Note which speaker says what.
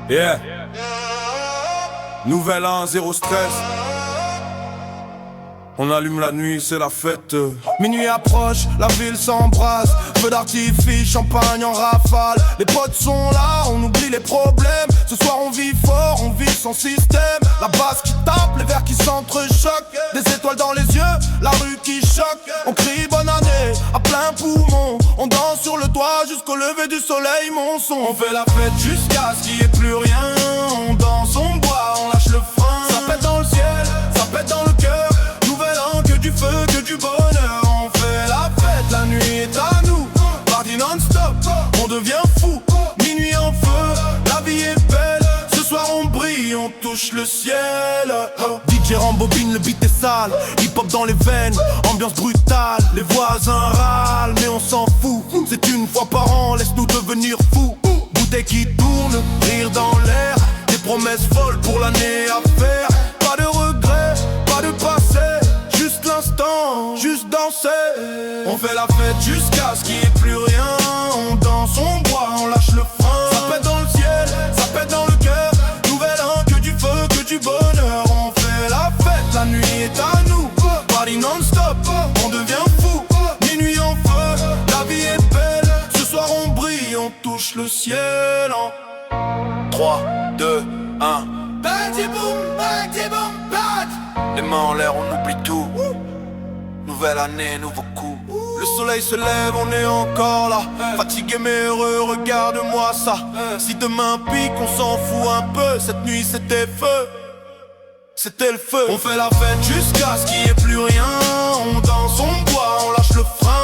Speaker 1: Yeah. Nouvel an, zéro stress. On allume la nuit, c'est la fête. Minuit approche, la ville s'embrasse. Feu d'artifice, champagne en rafale. Les potes sont là, on oublie les problèmes. Ce soir on vit fort, on vit sans système. La basse qui tape, les verres qui s'entrechoquent. Des étoiles dans les yeux, la rue qui choque. On crie bonne année à plein poumon. On danse sur le toit jusqu'au lever du soleil, mon son. On fait la fête jusqu'à ce qu'il n'y ait plus rien. On danse, on boit, on lâche le frein. Ça pète dans le ciel, ça pète dans le cœur. Nouvel an, que du feu, que du bonheur. On fait la fête, la nuit est à nous. Party non-stop, on devient fou. Minuit en feu, la vie est belle. Ce soir on brille, on touche le ciel. DJ rembobine, le beat est sale. Hip-hop dans les veines, ambiance brutale. Les voisins râlent, mais on s'en fout. C'est une fois par an, laisse-nous devenir fous. Bouteille qui tourne, rire dans l'air. Des promesses folles pour l'année à faire. Pas de regrets, pas de passé. Juste l'instant, juste danser. On fait la fête jusqu'à ce qu'il n'y ait plus rien. On danse, on boit, on lâche le frein. Ça pète dans le ciel, ça pète dans le cœur. Nouvel an, que du feu, que du bonheur. On fait la fête, la nuit est à nous. Party non-stop, on devient fou. Minuit en feu, la vie est belle. Ce soir on brille, on touche le ciel en 3, 2, 1. Badi boum, badi boum, bad. Les mains en l'air, on oublie tout. Nouvelle année, nouveau coup. Le soleil se lève, on est encore là. Fatigué mais heureux, regarde-moi ça. Si demain pique, on s'en fout un peu. Cette nuit c'était feu, c'était le feu. On fait la fête jusqu'à ce qu'il n'y ait plus rien. On danse, on boit, on lâche le frein.